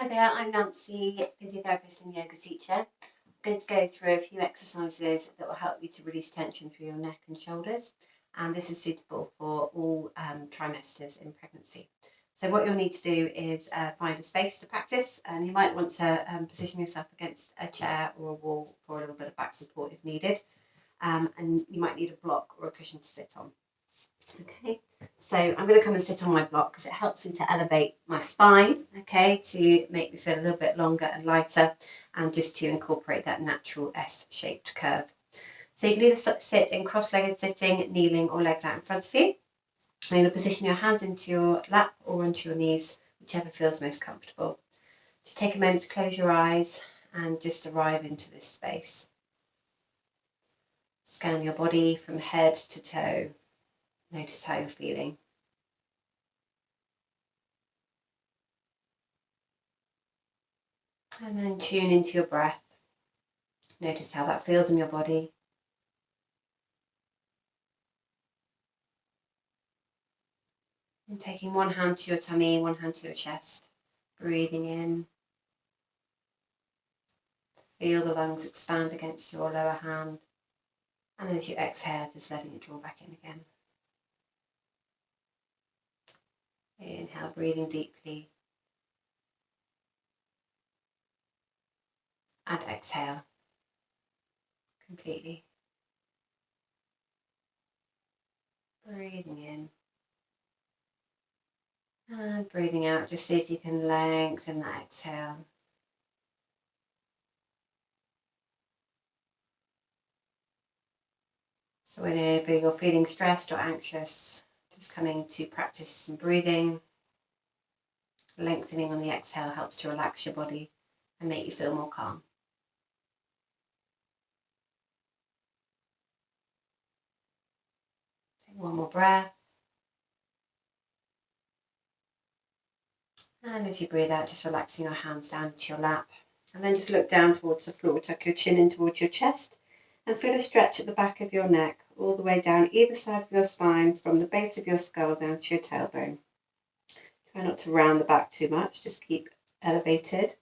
Hi there, I'm Nancy, physiotherapist and yoga teacher. I'm going to go through a few exercises that will help you to release tension through your neck and shoulders, and this is suitable for all trimesters in pregnancy. So what you'll need to do is find a space to practice, and you might want to position yourself against a chair or a wall for a little bit of back support if needed, and you might need a block or a cushion to sit on. Okay, so I'm going to come and sit on my block because it helps me to elevate my spine, okay, to make me feel a little bit longer and lighter, and just to incorporate that natural S-shaped curve. So you can either sit in cross-legged sitting, kneeling, or legs out in front of you. And you're going to position your hands into your lap or onto your knees, whichever feels most comfortable. Just take a moment to close your eyes and just arrive into this space. Scan your body from head to toe. Notice how you're feeling. And then tune into your breath. Notice how that feels in your body. And taking one hand to your tummy, one hand to your chest. Breathing in. Feel the lungs expand against your lower hand. And as you exhale, just letting it draw back in again. Inhale, breathing deeply. And exhale completely. Breathing in. And breathing out. Just see if you can lengthen that exhale. So whenever you're feeling stressed or anxious, just coming to practice some breathing. Lengthening on the exhale helps to relax your body and make you feel more calm. Take one more breath. And as you breathe out, just relaxing your hands down into your lap. And then just look down towards the floor. Tuck your chin in towards your chest and feel a stretch at the back of your neck, all the way down either side of your spine, from the base of your skull down to your tailbone. Try not to round the back too much, just keep elevated.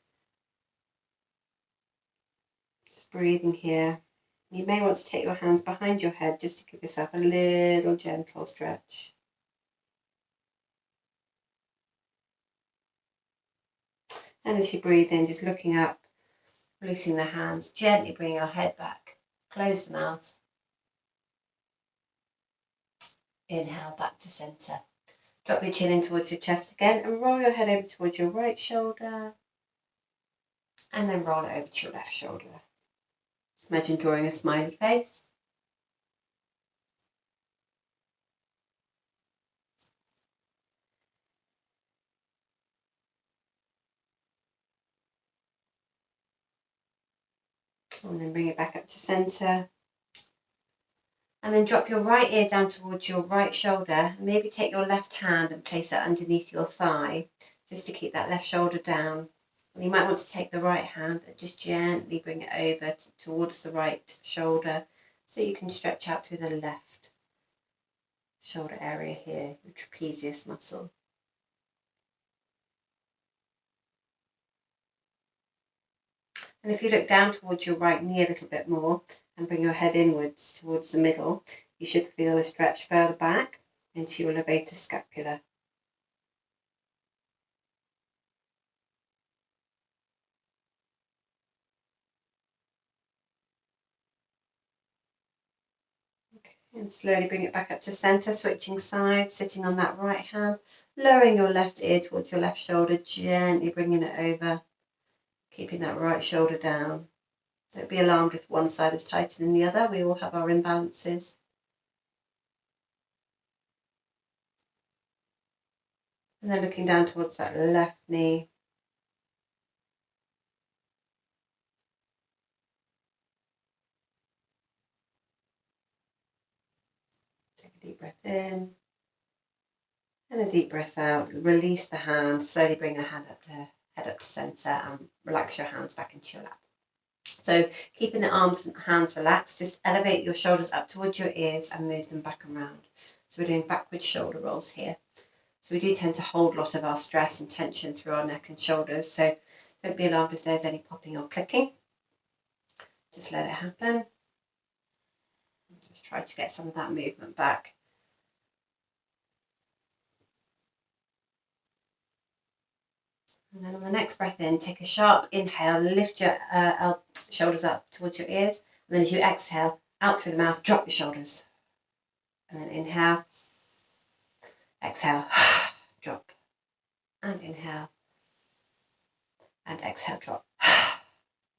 Just breathing here. You may want to take your hands behind your head just to give yourself a little gentle stretch. And as you breathe in, just looking up, releasing the hands, gently bring your head back, close the mouth. Inhale back to centre. Drop your chin in towards your chest again and roll your head over towards your right shoulder. And then roll it over to your left shoulder. Imagine drawing a smiley face. And then bring it back up to centre. And then drop your right ear down towards your right shoulder. Maybe take your left hand and place it underneath your thigh, just to keep that left shoulder down. And you might want to take the right hand and just gently bring it over towards the right shoulder, so you can stretch out through the left shoulder area here, your trapezius muscle. And if you look down towards your right knee a little bit more and bring your head inwards towards the middle, you should feel a stretch further back into your levator scapula. Okay, and slowly bring it back up to centre, switching sides, sitting on that right hand, lowering your left ear towards your left shoulder, gently bringing it over, keeping that right shoulder down. Don't be alarmed if one side is tighter than the other. We all have our imbalances. And then looking down towards that left knee. Take a deep breath in. And a deep breath out. Release the hand. Slowly bring the head up to centre and relax your hands back into your lap. So keeping the arms and hands relaxed, just elevate your shoulders up towards your ears and move them back around. So we're doing backward shoulder rolls here. So we do tend to hold a lot of our stress and tension through our neck and shoulders. So don't be alarmed if there's any popping or clicking. Just let it happen. Just try to get some of that movement back. And then on the next breath in, take a sharp inhale, lift your shoulders up towards your ears. And then as you exhale, out through the mouth, drop your shoulders. And then inhale, exhale, drop. And inhale, and exhale, drop.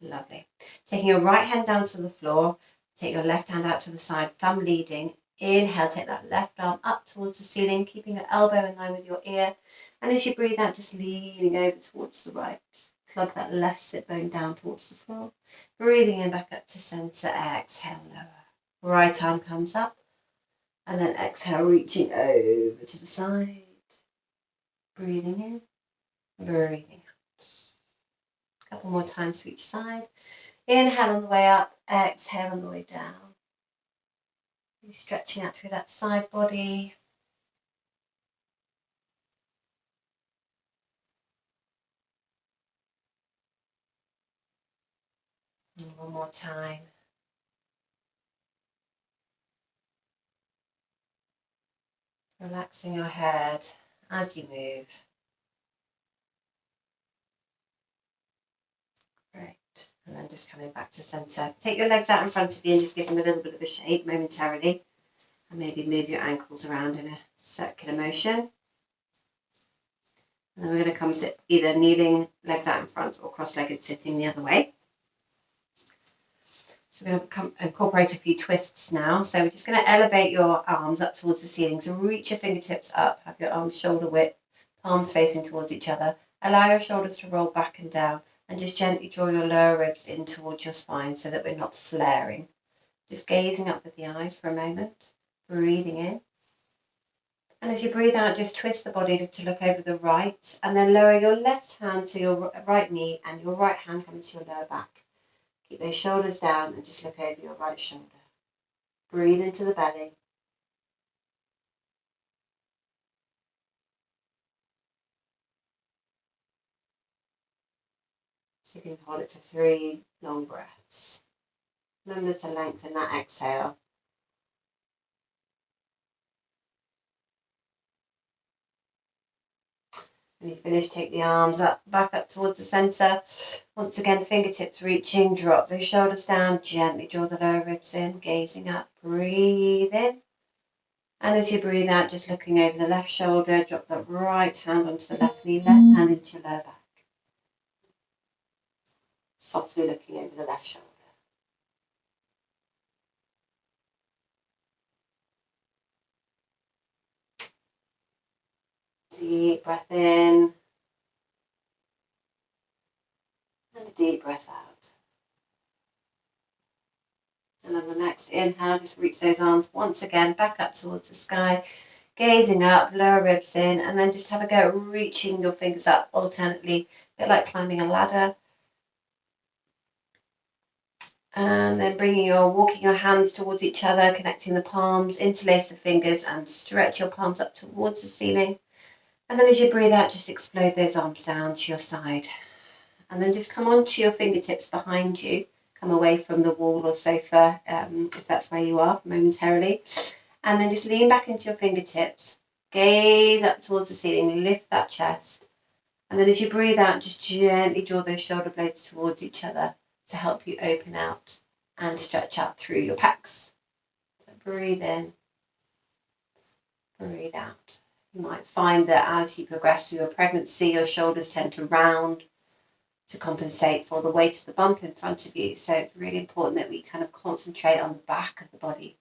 Lovely. Taking your right hand down to the floor, take your left hand out to the side, thumb leading. Inhale, take that left arm up towards the ceiling, keeping your elbow in line with your ear. And as you breathe out, just leaning over towards the right. Plug that left sit bone down towards the floor. Breathing in back up to center. Exhale, lower. Right arm comes up. And then exhale, reaching over to the side. Breathing in, breathing out. A couple more times for each side. Inhale on the way up. Exhale on the way down. Really stretching out through that side body. And one more time. Relaxing your head as you move. Great. And then just coming back to center. Take your legs out in front of you and just give them a little bit of a shake momentarily. And maybe move your ankles around in a circular motion. And then we're going to come sit either kneeling, legs out in front, or cross-legged sitting the other way. So we're going to incorporate a few twists now. So we're just going to elevate your arms up towards the ceiling. So reach your fingertips up, have your arms shoulder width, palms facing towards each other. Allow your shoulders to roll back and down, and just gently draw your lower ribs in towards your spine so that we're not flaring. Just gazing up with the eyes for a moment, breathing in. And as you breathe out, just twist the body to look over the right, and then lower your left hand to your right knee and your right hand coming to your lower back. Keep those shoulders down and just look over your right shoulder. Breathe into the belly. So you can hold it for 3 long breaths. Remember to lengthen that exhale. When you finish, take the arms up, back up towards the center. Once again, fingertips reaching, drop those shoulders down, gently draw the lower ribs in, gazing up, breathe in. And as you breathe out, just looking over the left shoulder, drop the right hand onto the left knee, left hand into your lower back. Softly looking over the left shoulder. Deep breath in. And a deep breath out. And on the next inhale, just reach those arms once again back up towards the sky. Gazing up, lower ribs in, and then just have a go at reaching your fingers up alternately, a bit like climbing a ladder. And then walking your hands towards each other, connecting the palms, interlace the fingers and stretch your palms up towards the ceiling. And then as you breathe out, just explode those arms down to your side. And then just come onto your fingertips behind you. Come away from the wall or sofa, if that's where you are momentarily. And then just lean back into your fingertips. Gaze up towards the ceiling, lift that chest. And then as you breathe out, just gently draw those shoulder blades towards each other to help you open out and stretch out through your pecs. So breathe in, breathe out. You might find that as you progress through your pregnancy, your shoulders tend to round to compensate for the weight of the bump in front of you. So it's really important that we kind of concentrate on the back of the body.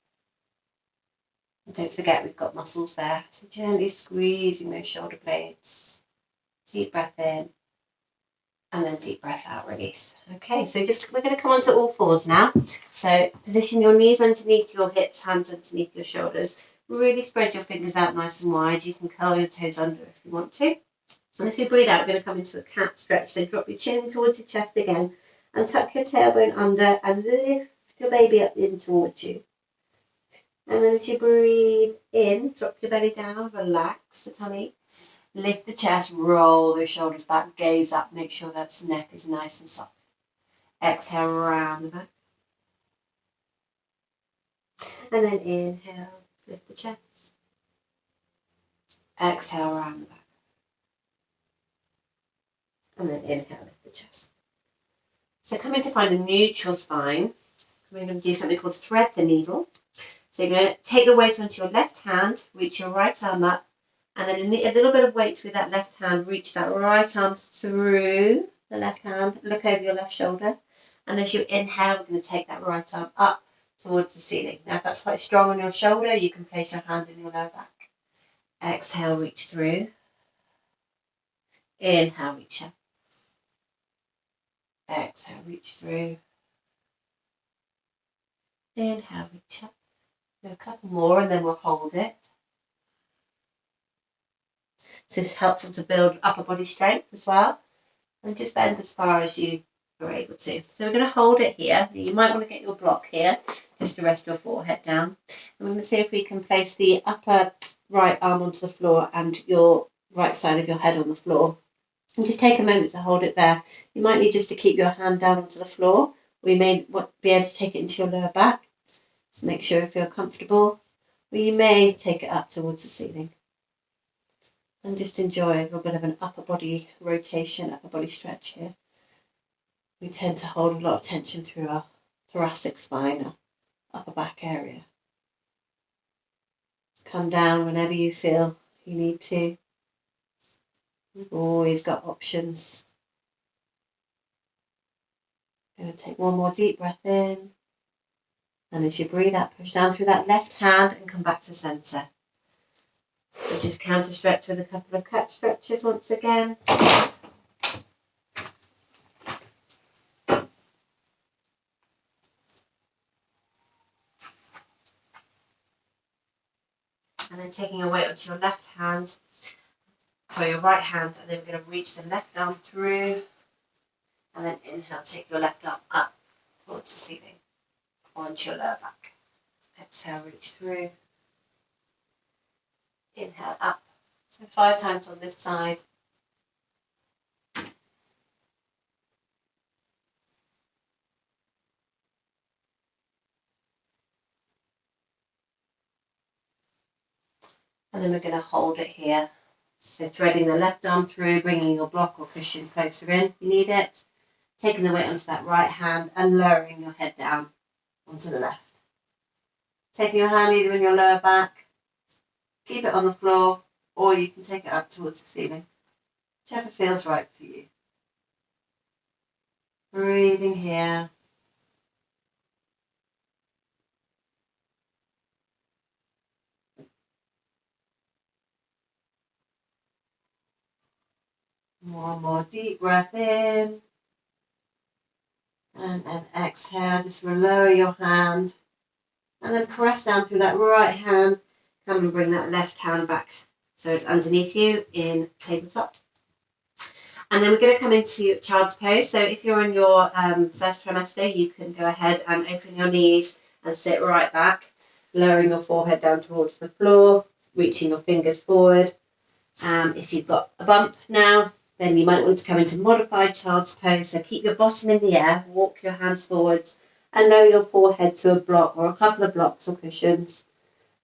And don't forget we've got muscles there. So gently squeezing those shoulder blades. Deep breath in. And then deep breath out, release. Okay, so we're going to come onto all fours now. So position your knees underneath your hips, hands underneath your shoulders. Really spread your fingers out nice and wide. You can curl your toes under if you want to. And as we breathe out, we're going to come into a cat stretch. So drop your chin towards your chest again and tuck your tailbone under and lift your baby up in towards you. And then as you breathe in, drop your belly down, relax the tummy, lift the chest, roll the shoulders back, gaze up, make sure that neck is nice and soft. Exhale, round the back. And then inhale, lift the chest. Exhale, round the back. And then inhale, lift the chest. So coming to find a neutral spine, we're going to do something called thread the needle. So you're going to take the weight onto your left hand, reach your right arm up, and then a little bit of weight through that left hand, reach that right arm through the left hand, look over your left shoulder. And as you inhale, we're going to take that right arm up towards the ceiling. Now, if that's quite strong on your shoulder, you can place your hand in your lower back. Exhale, reach through. Inhale, reach up. Exhale, reach through. Inhale, reach up. Do a couple more and then we'll hold it. So it's helpful to build upper body strength as well. And just bend as far as you are able to. So we're going to hold it here. You might want to get your block here just to rest your forehead down. And we're going to see if we can place the upper right arm onto the floor and your right side of your head on the floor. And just take a moment to hold it there. You might need just to keep your hand down onto the floor. Or you may be able to take it into your lower back. So make sure you feel comfortable. Or you may take it up towards the ceiling. And just enjoy a little bit of an upper body rotation, upper body stretch here. We tend to hold a lot of tension through our thoracic spine, our upper back area. Come down whenever you feel you need to. We've always got options. Going to take one more deep breath in. And as you breathe out, push down through that left hand and come back to centre. So just counter stretch with a couple of cat stretches once again. And then taking your weight onto your left hand, your right hand, and then we're going to reach the left arm through. And then inhale, take your left arm up towards the ceiling, onto your lower back. Exhale, reach through. Inhale, up. So 5 times on this side. And then we're going to hold it here. So threading the left arm through, bringing your block or cushion closer in if you need it. Taking the weight onto that right hand and lowering your head down onto the left. Taking your hand either in your lower back, keep it on the floor, or you can take it up towards the ceiling. Whichever feels right for you. Breathing here. One more deep breath in. And then exhale, just lower your hand. And then press down through that right hand. Come and bring that left hand back so it's underneath you in tabletop. And then we're going to come into child's pose. So if you're in your first trimester, you can go ahead and open your knees and sit right back, lowering your forehead down towards the floor, reaching your fingers forward. If you've got a bump now, then you might want to come into modified child's pose. So keep your bottom in the air, walk your hands forwards, and lower your forehead to a block or a couple of blocks or cushions.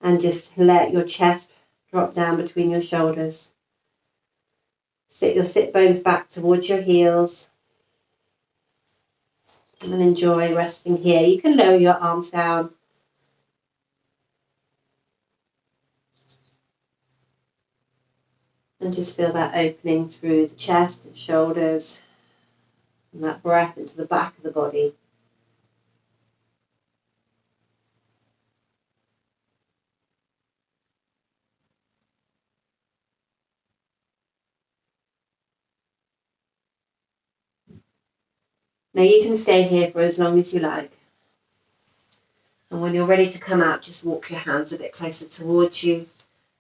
And just let your chest drop down between your shoulders. Sit your sit bones back towards your heels. And enjoy resting here. You can lower your arms down. And just feel that opening through the chest and shoulders. And that breath into the back of the body. Now you can stay here for as long as you like. And when you're ready to come out, just walk your hands a bit closer towards you.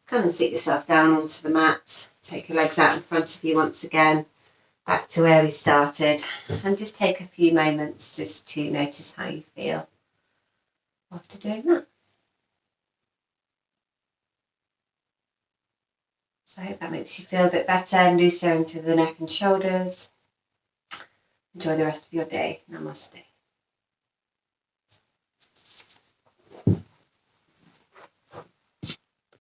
Come and sit yourself down onto the mat. Take your legs out in front of you once again. Back to where we started. And just take a few moments just to notice how you feel after doing that. So I hope that makes you feel a bit better, looser in through the neck and shoulders. Enjoy the rest of your day. Namaste.